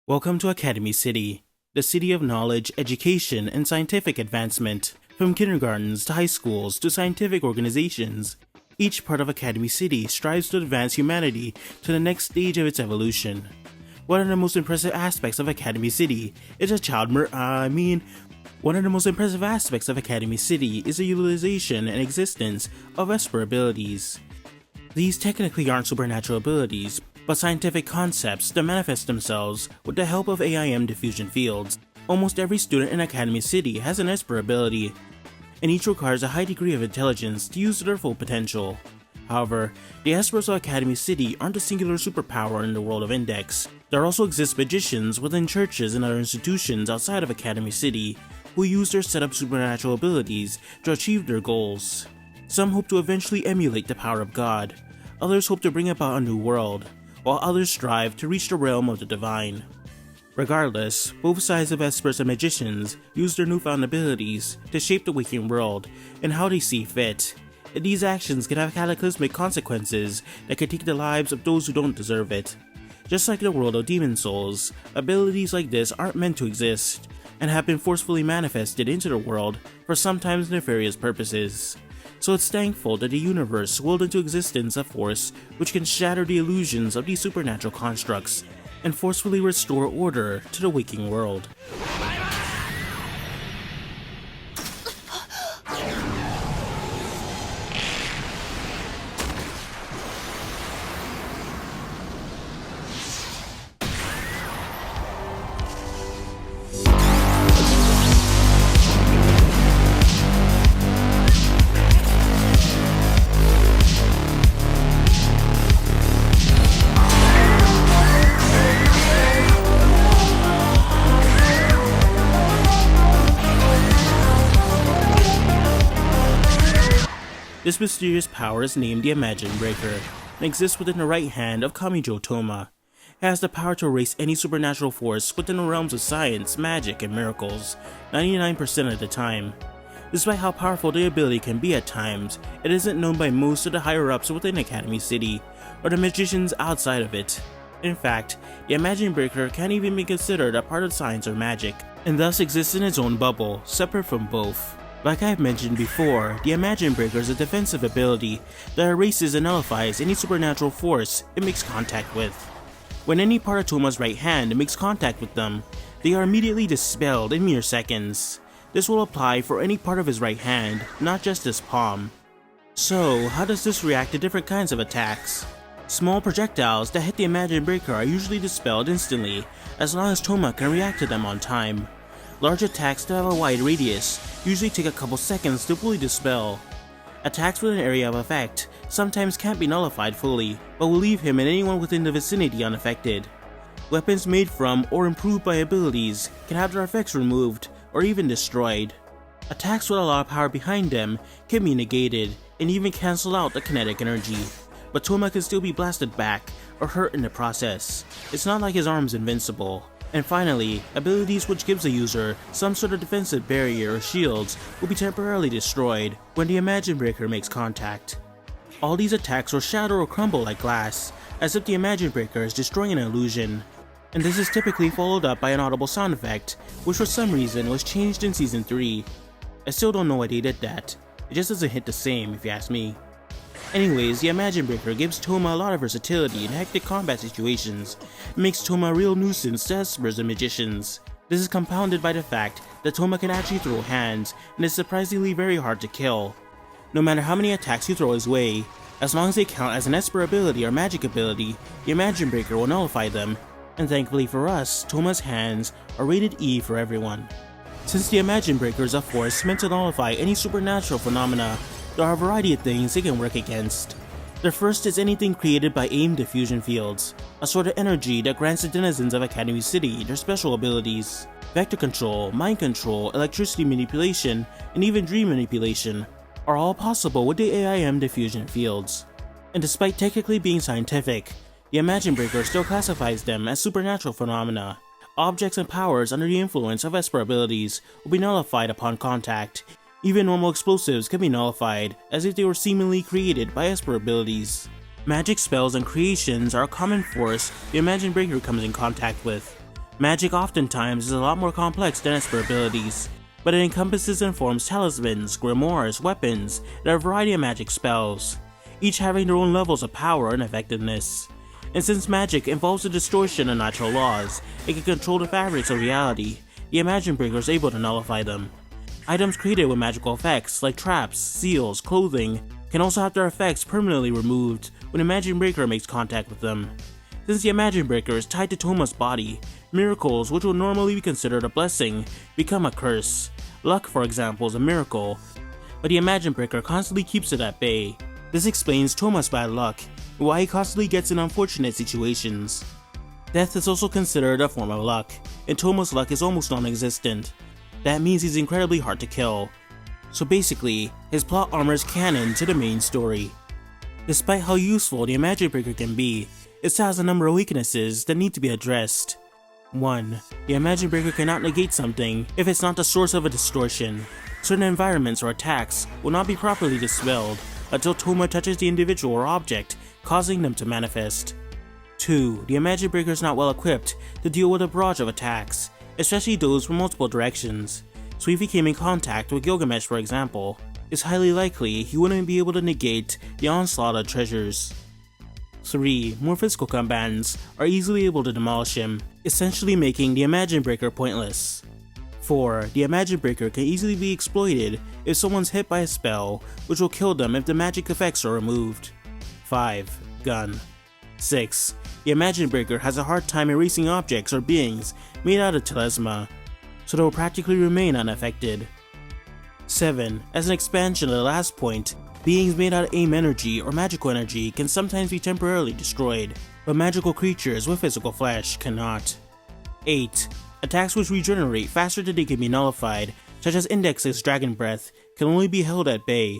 Welcome to Academy City, the city of knowledge, education, and scientific advancement. From kindergartens to high schools to scientific organizations, each part of Academy City strives to advance humanity to the next stage of its evolution. One of the most impressive aspects of Academy City is one of the most impressive aspects of Academy City is the utilization and existence of Esper abilities. These technically aren't supernatural abilities, but scientific concepts that manifest themselves with the help of AIM diffusion fields. Almost every student in Academy City has an Esper ability, and each requires a high degree of intelligence to use their full potential. However, the Espers of Academy City aren't a singular superpower in the world of Index. There also exist magicians within churches and other institutions outside of Academy City who use their set of supernatural abilities to achieve their goals. Some hope to eventually emulate the power of God, others hope to bring about a new world, while others strive to reach the realm of the divine. Regardless, both sides of Espers and magicians use their newfound abilities to shape the waking world and how they see fit, and these actions can have cataclysmic consequences that can take the lives of those who don't deserve it. Just like the world of demon souls, abilities like this aren't meant to exist, and have been forcefully manifested into the world for sometimes nefarious purposes. So it's thankful that the universe willed into existence a force which can shatter the illusions of these supernatural constructs and forcefully restore order to the waking world. This mysterious power is named the Imagine Breaker and exists within the right hand of Kamijo Toma. It has the power to erase any supernatural force within the realms of science, magic, and miracles, 99% of the time. Despite how powerful the ability can be at times, it isn't known by most of the higher-ups within Academy City, or the magicians outside of it. In fact, the Imagine Breaker can't even be considered a part of science or magic, and thus exists in its own bubble, separate from both. Like I've mentioned before, the Imagine Breaker is a defensive ability that erases and nullifies any supernatural force it makes contact with. When any part of Toma's right hand makes contact with them, they are immediately dispelled in mere seconds. This will apply for any part of his right hand, not just his palm. So, how does this react to different kinds of attacks? Small projectiles that hit the Imagine Breaker are usually dispelled instantly, as long as Toma can react to them on time. Large attacks that have a wide radius usually take a couple seconds to fully dispel. Attacks with an area of effect sometimes can't be nullified fully, but will leave him and anyone within the vicinity unaffected. Weapons made from or improved by abilities can have their effects removed or even destroyed. Attacks with a lot of power behind them can be negated and even cancel out the kinetic energy, but Toma can still be blasted back or hurt in the process. It's not like his arm's invincible. And finally, abilities which gives the user some sort of defensive barrier or shields will be temporarily destroyed when the Imagine Breaker makes contact. All these attacks will shatter or crumble like glass, as if the Imagine Breaker is destroying an illusion. And this is typically followed up by an audible sound effect, which for some reason was changed in Season 3. I still don't know why they did that. It just doesn't hit the same if you ask me. Anyways, the Imagine Breaker gives Toma a lot of versatility in hectic combat situations. It makes Toma a real nuisance to Espers and magicians. This is compounded by the fact that Toma can actually throw hands and is surprisingly very hard to kill. No matter how many attacks you throw his way, as long as they count as an Esper ability or magic ability, the Imagine Breaker will nullify them, and thankfully for us, Toma's hands are rated E for everyone. Since the Imagine Breaker is a force meant to nullify any supernatural phenomena, there are a variety of things it can work against. The first is anything created by AIM diffusion fields, a sort of energy that grants the denizens of Academy City their special abilities. Vector control, mind control, electricity manipulation, and even dream manipulation are all possible with the AIM diffusion fields. And despite technically being scientific, the Imagine Breaker still classifies them as supernatural phenomena. Objects and powers under the influence of Esper abilities will be nullified upon contact. Even normal explosives can be nullified, as if they were seemingly created by Esper abilities. Magic spells and creations are a common force the Imagine Breaker comes in contact with. Magic oftentimes is a lot more complex than its abilities, but it encompasses and forms talismans, grimoires, weapons, and a variety of magic spells, each having their own levels of power and effectiveness. And since magic involves the distortion of natural laws, it can control the fabrics of reality, the Imagine Breaker is able to nullify them. Items created with magical effects, like traps, seals, clothing, can also have their effects permanently removed when Imagine Breaker makes contact with them. Since the Imagine Breaker is tied to Toma's body, miracles which would normally be considered a blessing become a curse. Luck, for example, is a miracle, but the Imagine Breaker constantly keeps it at bay. This explains Toma's bad luck, and why he constantly gets in unfortunate situations. Death is also considered a form of luck, and Toma's luck is almost non-existent. That means he's incredibly hard to kill. So basically, his plot armor is canon to the main story. Despite how useful the Imagine Breaker can be, it still has a number of weaknesses that need to be addressed. 1. The Imagine Breaker cannot negate something if it's not the source of a distortion. Certain environments or attacks will not be properly dispelled until Toma touches the individual or object, causing them to manifest. 2. The Imagine Breaker is not well equipped to deal with a barrage of attacks, especially those from multiple directions, so if he came in contact with Gilgamesh, for example, it's highly likely he wouldn't be able to negate the onslaught of treasures. 3. More physical combatants are easily able to demolish him, essentially making the Imagine Breaker pointless. 4. The Imagine Breaker can easily be exploited if someone's hit by a spell, which will kill them if the magic effects are removed. 5. Gun. 6. The Imagine Breaker has a hard time erasing objects or beings made out of talisma, so they will practically remain unaffected. 7. As an expansion of the last point, beings made out of AIM energy or magical energy can sometimes be temporarily destroyed, but magical creatures with physical flesh cannot. 8. Attacks which regenerate faster than they can be nullified, such as Index's Dragon Breath, can only be held at bay.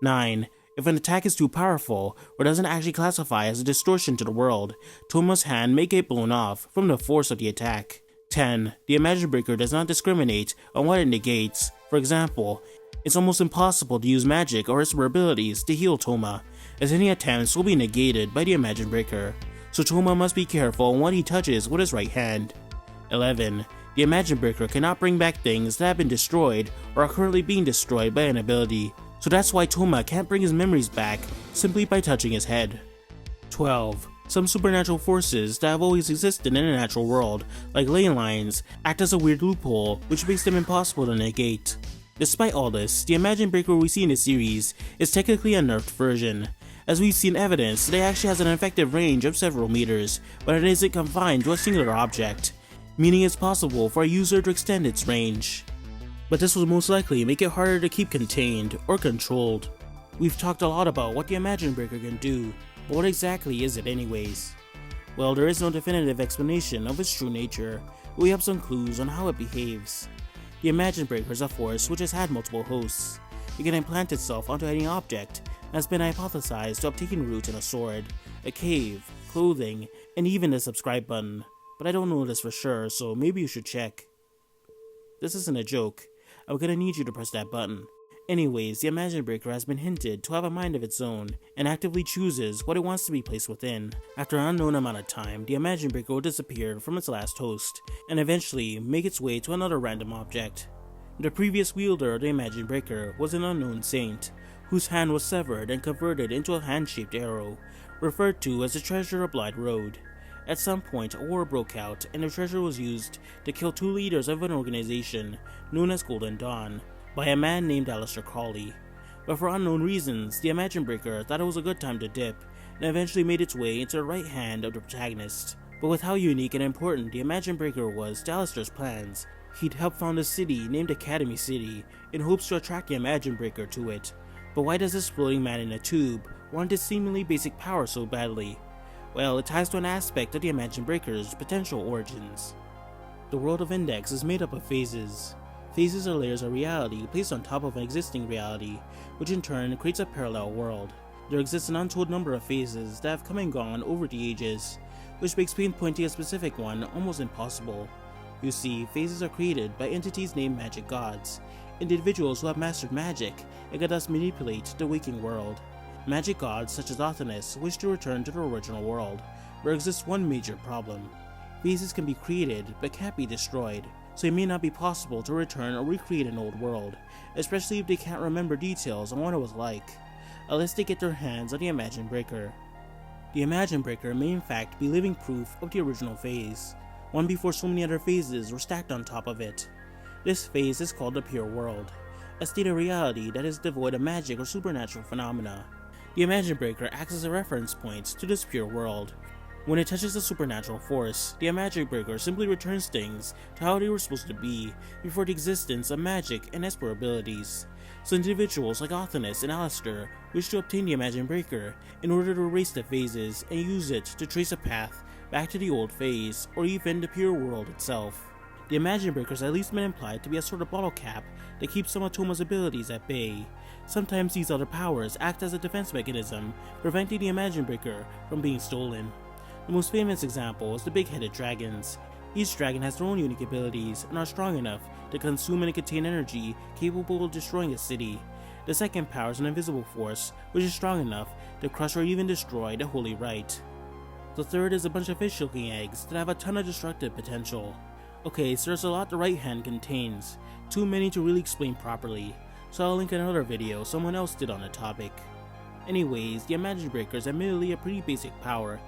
9. If an attack is too powerful or doesn't actually classify as a distortion to the world, Toma's hand may get blown off from the force of the attack. 10. The Imagine Breaker does not discriminate on what it negates. For example, it's almost impossible to use magic or its abilities to heal Toma, as any attempts will be negated by the Imagine Breaker, so Toma must be careful on what he touches with his right hand. 11. The Imagine Breaker cannot bring back things that have been destroyed or are currently being destroyed by an ability, so that's why Toma can't bring his memories back simply by touching his head. 12. Some supernatural forces that have always existed in the natural world, like ley lines, act as a weird loophole which makes them impossible to negate. Despite all this, the Imagine Breaker we see in the series is technically a nerfed version, as we've seen evidence that it actually has an effective range of several meters, but it isn't confined to a singular object, meaning it's possible for a user to extend its range. But this will most likely make it harder to keep contained or controlled. We've talked a lot about what the Imagine Breaker can do, but what exactly is it anyways? Well, there is no definitive explanation of its true nature, but we have some clues on how it behaves. The Imagine Breaker is a force which has had multiple hosts. It can implant itself onto any object, and has been hypothesized to have taken root in a sword, a cave, clothing, and even the subscribe button. But I don't know this for sure, so maybe you should check. This isn't a joke. I'm gonna need you to press that button. Anyways, the Imagine Breaker has been hinted to have a mind of its own, and actively chooses what it wants to be placed within. After an unknown amount of time, the Imagine Breaker will disappear from its last host, and eventually make its way to another random object. The previous wielder of the Imagine Breaker was an unknown saint, whose hand was severed and converted into a hand-shaped arrow, referred to as the Treasure of Blood Road. At some point, a war broke out, and the treasure was used to kill two leaders of an organization known as Golden Dawn, by a man named Aleister Crowley. But for unknown reasons, the Imagine Breaker thought it was a good time to dip, and eventually made its way into the right hand of the protagonist. But with how unique and important the Imagine Breaker was to Aleister's plans, he'd helped found a city named Academy City in hopes to attract the Imagine Breaker to it. But why does this floating man in a tube want this seemingly basic power so badly? Well, it ties to an aspect of the Imagine Breaker's potential origins. The world of Index is made up of phases. Phases are layers of reality placed on top of an existing reality, which in turn creates a parallel world. There exists an untold number of phases that have come and gone over the ages, which makes pinpointing a specific one almost impossible. You see, phases are created by entities named magic gods, individuals who have mastered magic and can thus manipulate the waking world. Magic gods such as Othinus wish to return to the original world, where exists one major problem. Phases can be created but can't be destroyed, so it may not be possible to return or recreate an old world, especially if they can't remember details on what it was like, unless they get their hands on the Imagine Breaker. The Imagine Breaker may in fact be living proof of the original phase, one before so many other phases were stacked on top of it. This phase is called the Pure World, a state of reality that is devoid of magic or supernatural phenomena. The Imagine Breaker acts as a reference point to this pure world. When it touches a supernatural force, the Imagine Breaker simply returns things to how they were supposed to be before the existence of magic and esper abilities. So individuals like Othinus and Alistair wish to obtain the Imagine Breaker in order to erase the phases and use it to trace a path back to the old phase or even the pure world itself. The Imagine Breaker has at least been implied to be a sort of bottle cap that keeps some of Toma's abilities at bay. Sometimes these other powers act as a defense mechanism, preventing the Imagine Breaker from being stolen. The most famous example is the big-headed dragons. Each dragon has their own unique abilities and are strong enough to consume and contain energy capable of destroying a city. The second power is an invisible force, which is strong enough to crush or even destroy the Holy Rite. The third is a bunch of fish-looking eggs that have a ton of destructive potential. Okay, so there's a lot the right hand contains, too many to really explain properly, so I'll link another video someone else did on the topic. Anyways, the Imagine Breaker is admittedly a pretty basic power,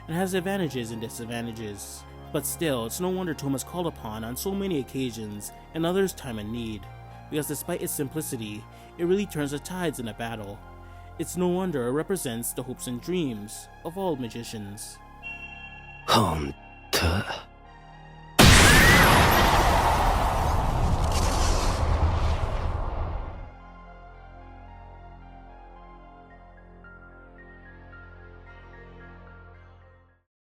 and has advantages and disadvantages. But still, it's no wonder Toma's called upon on so many occasions and others' time and need, because despite its simplicity, it really turns the tides in a battle. It's no wonder it represents the hopes and dreams of all magicians. 本当